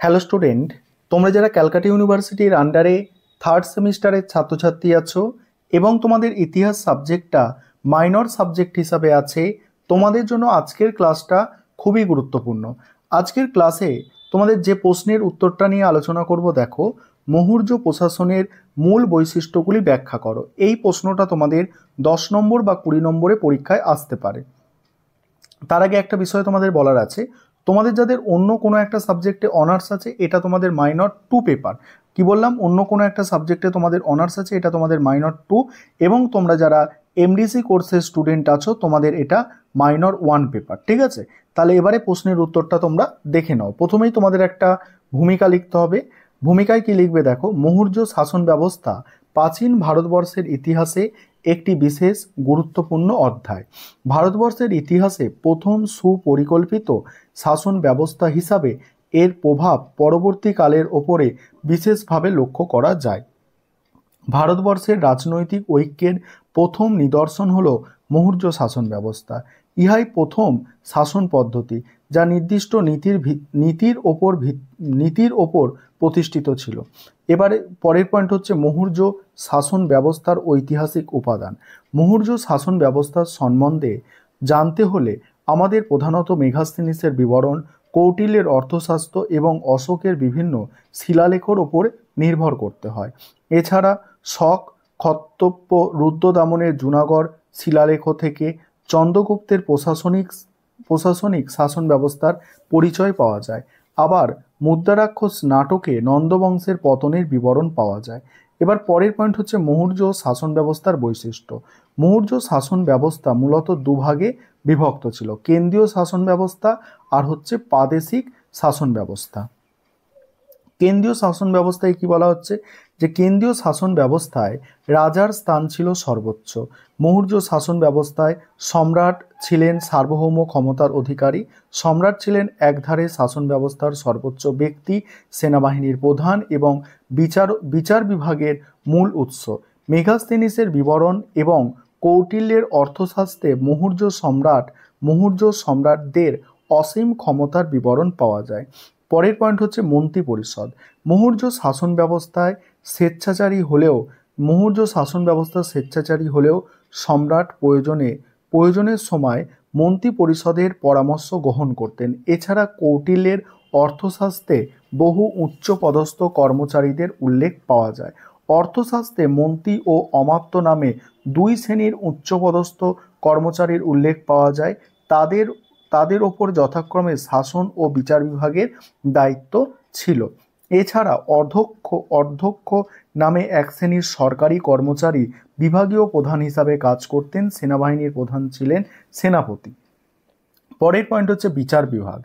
Hello student, তোমরা যারা ক্যালকাটা ইউনিভার্সিটির আন্ডারে থার্ড সেমিস্টারের ছাত্রছাত্রী আছো এবং তোমাদের ইতিহাস সাবজেক্টটা মাইনর সাবজেক্ট হিসাবে আছে, তোমাদের জন্য আজকের ক্লাসটা খুবই গুরুত্বপূর্ণ। আজকের ক্লাসে তোমাদের যে প্রশ্নের উত্তরটা নিয়ে আলোচনা করব, দেখো, মৌর্য প্রশাসনের মূল বৈশিষ্ট্যগুলি ব্যাখ্যা করো। এই প্রশ্নটা তোমাদের 10 নম্বর বা 20 নম্বরে পরীক্ষায় আসতে পারে। তার আগে একটা বিষয় তোমাদের বলার আছে, তোমাদের যাদের অন্য কোনো একটা সাবজেক্টে অনার্স আছে, এটা তোমাদের মাইনর 2 পেপার। কি বললাম? অন্য কোনো একটা সাবজেক্টে তোমাদের অনার্স আছে, এটা তোমাদের মাইনর 2, এবং তোমরা যারা এমডিসি কোর্সের স্টুডেন্ট আছো, তোমাদের এটা মাইনর 1 পেপার। ঠিক আছে, তাহলে এবারে প্রশ্নের উত্তরটা তোমরা দেখে নাও। প্রথমেই তোমাদের একটা ভূমিকা লিখতে হবে। ভূমিকায় কি লিখবে? দেখো, মৌর্য শাসন ব্যবস্থা প্রাচীন ভারতবর্ষের ইতিহাসে একটি বিশেষ গুরুত্বপূর্ণ অধ্যায়। ভারতবর্ষের ইতিহাসে প্রথম সুপরিকল্পিত শাসন ব্যবস্থা হিসাবে এর প্রভাব পরবর্তীকালের ওপরে বিশেষভাবে লক্ষ্য করা যায়। ভারতবর্ষের রাজনৈতিক ঐক্যের প্রথম নিদর্শন হল মৌর্য শাসন ব্যবস্থা। ইহাই প্রথম শাসন পদ্ধতি যা নির্দিষ্ট নীতির ওপর প্রতিষ্ঠিত ছিল। এবারে পরের পয়েন্ট হচ্ছে মৌর্য শাসন ব্যবস্থার ঐতিহাসিক উপাদান। মৌর্য শাসন ব্যবস্থার সম্বন্ধে জানতে হলে আমাদের প্রধানত মেগাস্তিনিসের বিবরণ, কৌটিল্যের অর্থশাস্ত্র এবং অশোকের বিভিন্ন শিলালেখর ওপর নির্ভর করতে হয়। এছাড়া শক, খত্তপ্য, রুদ্রদামনের জুনাগড় শিলালেখ থেকে চন্দ্রগুপ্তের প্রশাসনিক শাসন ব্যবস্থার পরিচয় পাওয়া যায়। আবার মুদ্রারাক্ষস নাটকে নন্দবংশের পতনের বিবরণ পাওয়া যায়। এবার পরের পয়েন্ট হচ্ছে মৌর্য শাসন ব্যবস্থার বৈশিষ্ট্য। মৌর্য শাসন ব্যবস্থা মূলত দুভাগে বিভক্ত ছিল, কেন্দ্রীয় শাসন ব্যবস্থা আর হচ্ছে প্রাদেশিক শাসন ব্যবস্থা। কেন্দ্রীয় শাসন ব্যবস্থায় কি বলা হচ্ছে? যে কেন্দ্রীয় শাসন ব্যবস্থায় রাজার স্থান ছিল সর্বোচ্চ। মৌর্য শাসন ব্যবস্থায় সম্রাট ছিলেন সার্বভৌম ক্ষমতার অধিকারী। সম্রাট ছিলেন একধারে শাসন ব্যবস্থার সর্বোচ্চ ব্যক্তি, সেনাবাহিনীর প্রধান এবং বিচার বিভাগের মূল উৎস। মেগাস্তিনিসের বিবরণ এবং কৌটিল্যের অর্থশাস্ত্রে মৌর্য সম্রাটদের অসীম ক্ষমতার বিবরণ পাওয়া যায়। পরের পয়েন্ট হচ্ছে মন্ত্রী পরিষদ। মৌর্য শাসন ব্যবস্থায় স্বেচ্ছাচারী হলেও সম্রাট প্রয়োজনের সময় মন্ত্রী পরিষদের পরামর্শ গ্রহণ করতেন। এছাড়া কৌটিল্যের অর্থশাস্ত্রে বহু উচ্চপদস্থ কর্মচারীদের উল্লেখ পাওয়া যায়। অর্থশাস্ত্রে মন্ত্রী ও অমাত্য নামে দুই শ্রেণীর উচ্চপদস্থ কর্মচারীর উল্লেখ পাওয়া যায়। তাদের ওপর যথাক্রমে শাসন ও বিচার বিভাগের দায়িত্ব ছিল। এছাড়া অধ্যক্ষ নামে এক শ্রেণীর সরকারি কর্মচারী বিভাগীয় প্রধান হিসাবে কাজ করতেন। সেনাবাহিনীর প্রধান ছিলেন সেনাপতি। পরের পয়েন্ট হচ্ছে বিচার বিভাগ।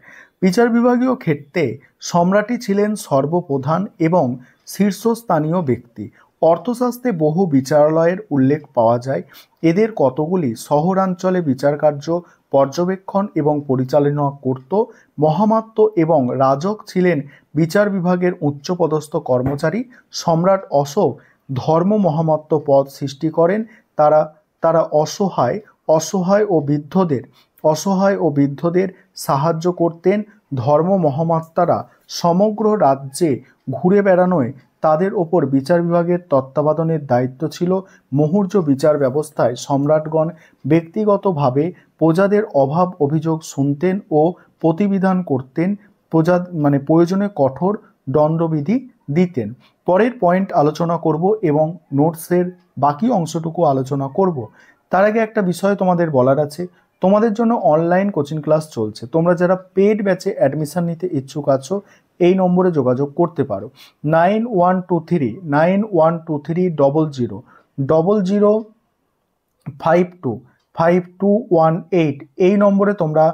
বিচার বিভাগীয় ক্ষেত্রে সম্রাটই ছিলেন সর্বপ্রধান এবং শীর্ষস্থানীয় ব্যক্তি। অর্থশাস্ত্রে বহু বিচারালয়ের উল্লেখ পাওয়া যায়। এদের কতগুলি শহরাঞ্চলে বিচারকার্য পর্যবেক্ষণ এবং পরিচালনা করত। মহামাত্য এবং রাজক ছিলেন বিচার বিভাগের উচ্চপদস্থ কর্মচারী। সম্রাট অশোক ধর্ম মহামাত্য পদ সৃষ্টি করেন। তারা অসহায় ও বৃদ্ধদের সাহায্য করতেন। ধর্ম মহামাত্যারা সমগ্র রাজ্যে ঘুরে বেড়ানোয় তাদের ওপর বিচার বিভাগের তত্ত্বাবধানের দায়িত্ব ছিল। মৌর্য বিচার ব্যবস্থায় সম্রাটগণ ব্যক্তিগতভাবে প্রজাদের অভাব অভিযোগ শুনতেন ও প্রতিবিধান করতেন। প্রয়োজনে কঠোর দণ্ডবিধি দিতেন। পরের পয়েন্ট আলোচনা করব এবং নোটসের বাকি অংশটুকু আলোচনা করব। তার আগে একটা বিষয় তোমাদের বলার আছে, তোমাদের জন্য অনলাইন কোচিং ক্লাস চলছে। তোমরা যারা পেড ব্যাচে অ্যাডমিশন নিতে ইচ্ছুক আছো, এই নম্বরে যোগাযোগ করতে পারো। 91230000525218 এই নম্বরে তোমরা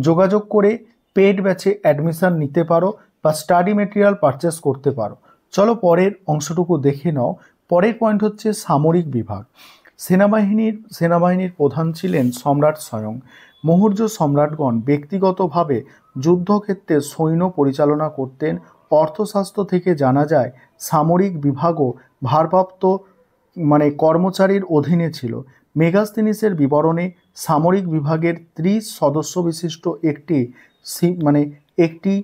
যোগাযোগ করে পেড ব্যাচে অ্যাডমিশন নিতে পারো বা স্টাডি মেটেরিয়াল পারচেস করতে পারো। চলো পরের অংশটুকু দেখে নাও। পরের পয়েন্ট হচ্ছে সামরিক বিভাগ। সেনাবাহিনীর প্রধান ছিলেন সম্রাট স্বয়ং। মৌর্য সম্রাটগণ ব্যক্তিগতভাবে যুদ্ধক্ষেত্রে সৈন্য পরিচালনা করতেন। অর্থশাস্ত্র থেকে জানা যায় সামরিক বিভাগও ভারপ্রাপ্ত কর্মচারীর অধীনে ছিল। মেগাস্তিনিসের বিবরণে সামরিক বিভাগের 30 সদস্য বিশিষ্ট একটি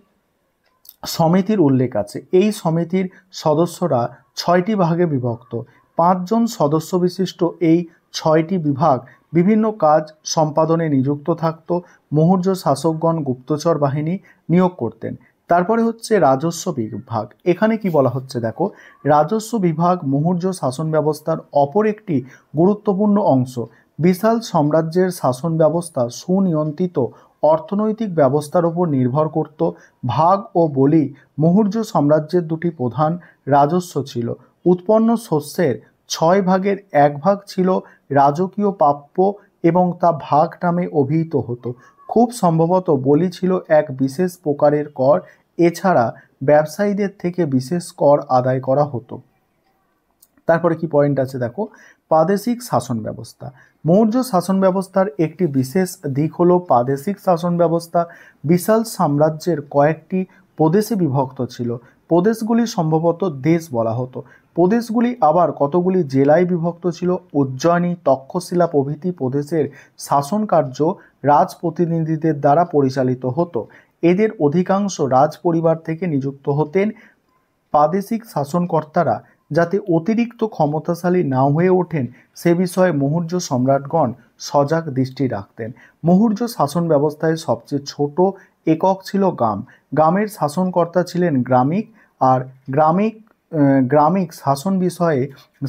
সমিতির উল্লেখ আছে। এই সমিতির সদস্যরা 6টি ভাগে বিভক্ত। 5 জন সদস্য বিশিষ্ট এই 6টি বিভাগ বিভিন্ন কাজ সম্পাদনে নিযুক্ত থাকত। মৌর্য শাসকগণ গুপ্তচর বাহিনী নিয়োগ করতেন। তারপরে হচ্ছে রাজস্ব বিভাগ। এখানে কি বলা হচ্ছে দেখো, রাজস্ব বিভাগ মৌর্য শাসন ব্যবস্থার অপর একটি গুরুত্বপূর্ণ অংশ। বিশাল সাম্রাজ্যের শাসন ব্যবস্থা সুনিয়ন্ত্রিত অর্থনৈতিক ব্যবস্থার উপর নির্ভর করত। ভাগ ও বলি মৌর্য সাম্রাজ্যের দুটি প্রধান রাজস্ব ছিল। উৎপন্ন শস্যের 6 ভাগের 1 ভাগ ছিল রাজকীয় প্রাপ্য এবং তা ভাগ নামে অভিহিত হতো। খুব সম্ভবত বলি ছিল এক বিশেষ প্রকারের কর। এছাড়া ব্যবসায়ীদের থেকে বিশেষ কর আদায় করা হতো। তারপরে কি পয়েন্ট আছে দেখো, প্রাদেশিক শাসন ব্যবস্থা। মৌর্য শাসন ব্যবস্থার একটি বিশেষ দিক হলো প্রাদেশিক শাসন ব্যবস্থা। বিশাল সাম্রাজ্যের কয়েকটি প্রদেশে বিভক্ত ছিল। প্রদেশগুলি সম্ভবত দেশ বলা হতো। প্রদেশগুলি আবার কতগুলি জেলায় বিভক্ত ছিল। উজ্জয়িনী, তক্ষশিলা প্রভৃতি প্রদেশের শাসন কার্য রাজপ্রতিনিধিদের দ্বারা পরিচালিত হতো। এদের অধিকাংশ রাজ পরিবার থেকে নিযুক্ত হতেন। প্রাদেশিক শাসনকর্তারা যাতে অতিরিক্ত ক্ষমতাশালী না হয়ে ওঠেন সে বিষয়ে মৌর্য সম্রাটগণ সজাগ দৃষ্টি রাখতেন। মৌর্য শাসন ব্যবস্থায় সবচেয়ে ছোট একক ছিল গ্রাম। গ্রামের শাসনকর্তা ছিলেন গ্রামিক, আর গ্রামিক শাসন বিষয়ে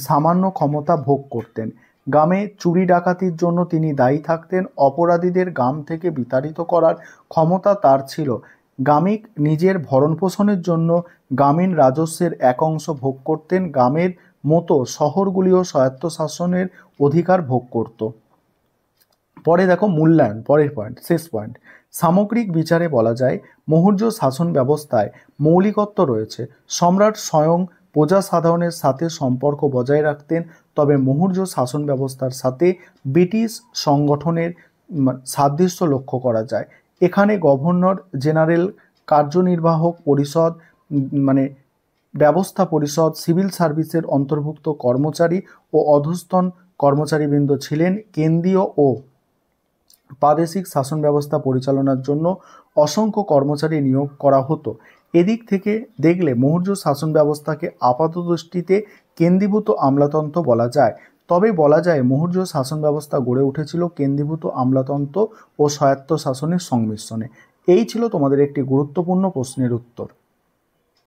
সামান্য ক্ষমতা ভোগ করতেন। গ্রামে চুরি ডাকাতির জন্য তিনি দায়ী থাকতেন। অপরাধীদের গ্রাম থেকে বিতাড়িত করার ক্ষমতা তার ছিল। গ্রামিক নিজের ভরণপোষণের জন্য গ্রামীণ রাজস্বের এক অংশ ভোগ করতেন। গ্রামের মতো শহরগুলিও স্বায়ত্তশাসনের অধিকার ভোগ করত। পরে দেখো মূল্যায়ন, পরের পয়েন্ট, শেষ পয়েন্ট। সামগ্রিক বিচারে বলা যায় মৌর্য শাসন ব্যবস্থায় মৌলিকত্ব রয়েছে। সম্রাট স্বয়ং প্রজা সাধারণের সাথে সম্পর্ক বজায় রাখতেন। তবে মৌর্য শাসন ব্যবস্থার সাথে ব্রিটিশ সংগঠনের সাদৃশ্য লক্ষ্য করা যায়। এখানে গভর্নর জেনারেল, কার্যনির্বাহক পরিষদ মানে ব্যবস্থা পরিষদ, সিভিল সার্ভিসের অন্তর্ভুক্ত কর্মচারী ও অধস্তন কর্মচারীবৃন্দ ছিলেন। কেন্দ্রীয় ও প্রাদেশিক শাসন ব্যবস্থা পরিচালনার জন্য অসংখ্য কর্মচারী নিয়োগ করা হতো। এদিক থেকে দেখলে মৌর্য শাসন ব্যবস্থাকে আপাতদৃষ্টিতে কেন্দ্রীভূত আমলাতন্ত্র বলা যায়। তবে বলা যায় মৌর্য শাসন ব্যবস্থা গড়ে উঠেছিল কেন্দ্রীভূত আমলাতন্ত্র ও স্বায়ত্ত শাসনের সংমিশ্রণে। এই ছিল তোমাদের একটি গুরুত্বপূর্ণ প্রশ্নের উত্তর।